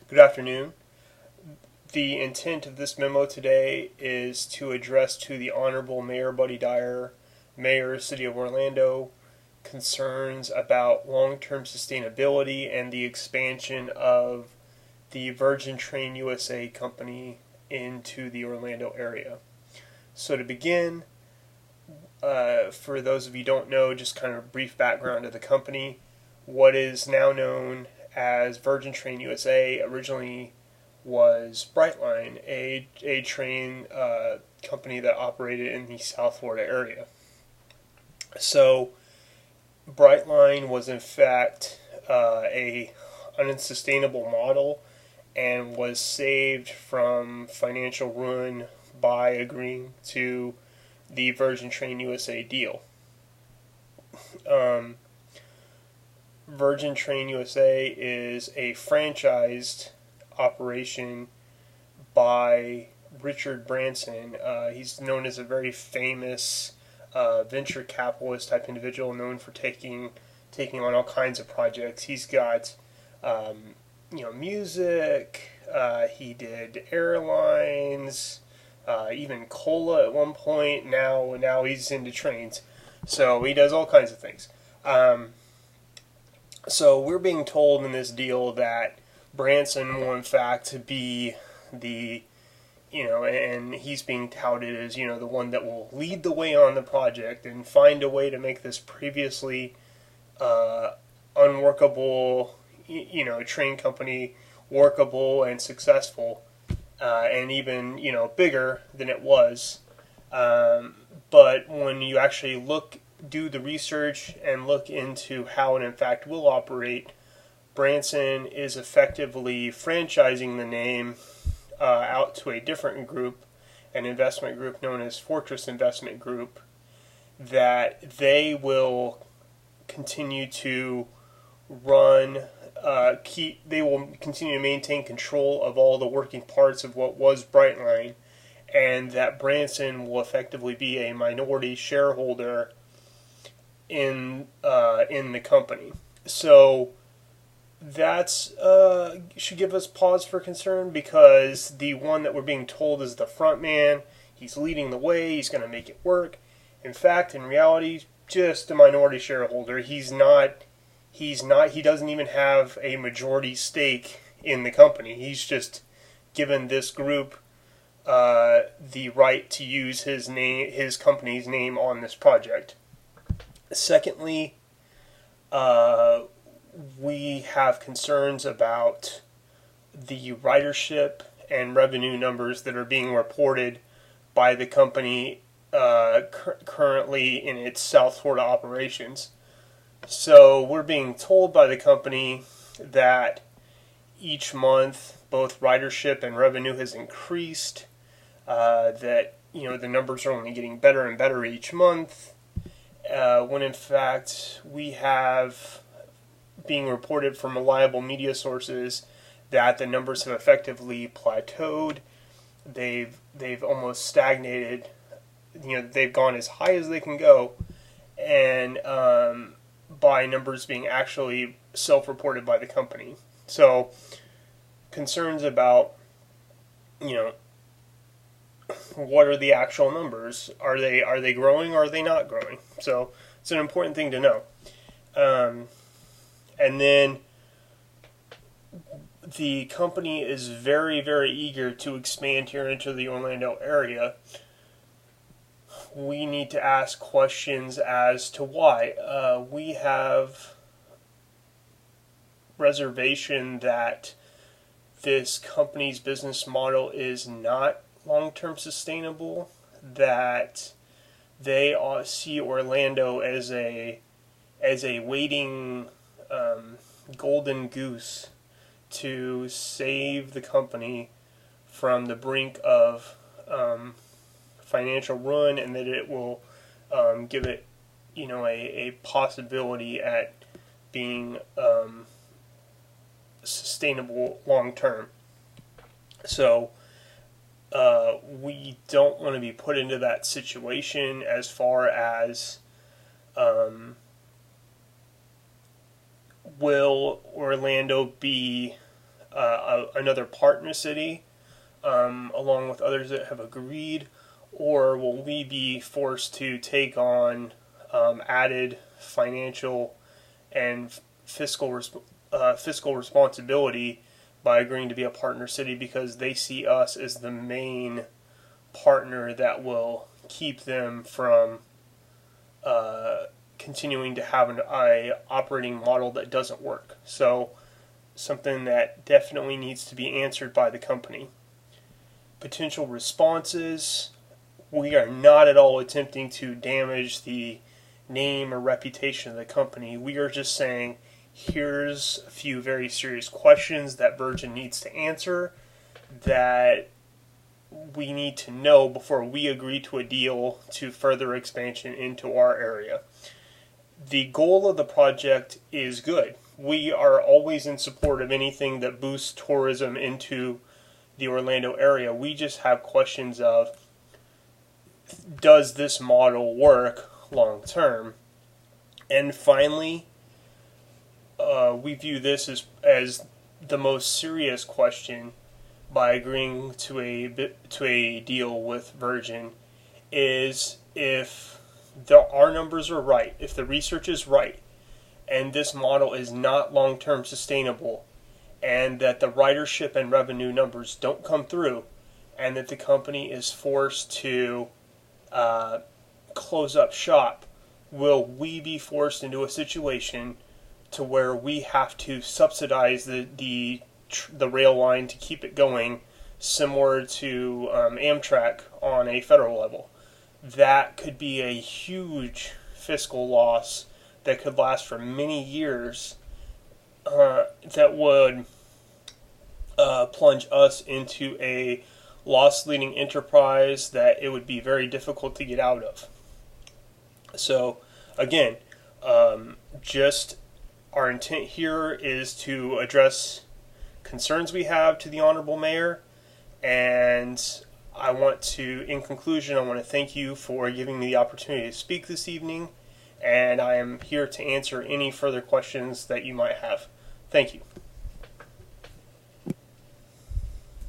Good afternoon. The intent of this memo today is to address to the Honorable Mayor Buddy Dyer, Mayor, City of Orlando, concerns about long-term sustainability and the expansion of the Virgin Train USA company into the Orlando area. So to begin, for those of you who don't know, just kind of a brief background of the company. What is now known as Virgin Train USA originally was Brightline, a train company that operated in the South Florida area. So Brightline was in fact a unsustainable model and was saved from financial ruin by agreeing to the Virgin Train USA deal. Virgin Train USA is a franchised operation by Richard Branson. He's known as a very famous venture capitalist type individual, known for taking on all kinds of projects. He's got music. He did airlines, even cola at one point. Now he's into trains, so he does all kinds of things. So we're being told in this deal that Branson will in fact be the, and he's being touted as, the one that will lead the way on the project and find a way to make this previously unworkable, train company workable and successful, and even, bigger than it was. But when you actually do the research and look into how it in fact will operate, Branson is effectively franchising the name out to a different group, an investment group known as Fortress Investment Group, that they will continue to run, they will continue to maintain control of all the working parts of what was Brightline, and that Branson will effectively be a minority shareholder in the company. So that's should give us pause for concern, because the one that we're being told is the front man. He's leading the way. He's going to make it work. In fact, in reality, just a minority shareholder. He doesn't even have a majority stake in the company. He's just given this group the right to use his company's name on this project. Secondly, we have concerns about the ridership and revenue numbers that are being reported by the company currently in its South Florida operations. So we're being told by the company that each month both ridership and revenue has increased, that the numbers are only getting better and better each month, when in fact we have being reported from reliable media sources that the numbers have effectively plateaued. They've almost stagnated. They've gone as high as they can go, and by numbers being actually self-reported by the company. So concerns about what are the actual numbers? Are they growing or are they not growing? So it's an important thing to know. And then the company is very, very eager to expand here into the Orlando area. We need to ask questions as to why. We have reservation that this company's business model is not long-term sustainable, that they see Orlando as a waiting golden goose to save the company from the brink of financial ruin, and that it will give it a possibility at being sustainable long term. So we don't want to be put into that situation as far as will Orlando be another partner city, along with others that have agreed, or will we be forced to take on added financial and fiscal responsibility by agreeing to be a partner city because they see us as the main partner that will keep them from continuing to have an operating model that doesn't work. So something that definitely needs to be answered by the company. Potential responses: we are not at all attempting to damage the name or reputation of the company. We are just saying, here's a few very serious questions that Virgin needs to answer that we need to know before we agree to a deal to further expansion into our area. The goal of the project is good. We are always in support of anything that boosts tourism into the Orlando area. We just have questions of, does this model work long term? And finally, we view this as the most serious question by agreeing to a deal with Virgin, is if our numbers are right, if the research is right, and this model is not long-term sustainable, and that the ridership and revenue numbers don't come through, and that the company is forced to close up shop, will we be forced into a situation to where we have to subsidize the rail line to keep it going, similar to Amtrak on a federal level? That could be a huge fiscal loss that could last for many years, that would plunge us into a loss-leading enterprise that it would be very difficult to get out of. So, again, just our intent here is to address concerns we have to the Honorable Mayor, and in conclusion, I want to thank you for giving me the opportunity to speak this evening, and I am here to answer any further questions that you might have. Thank you.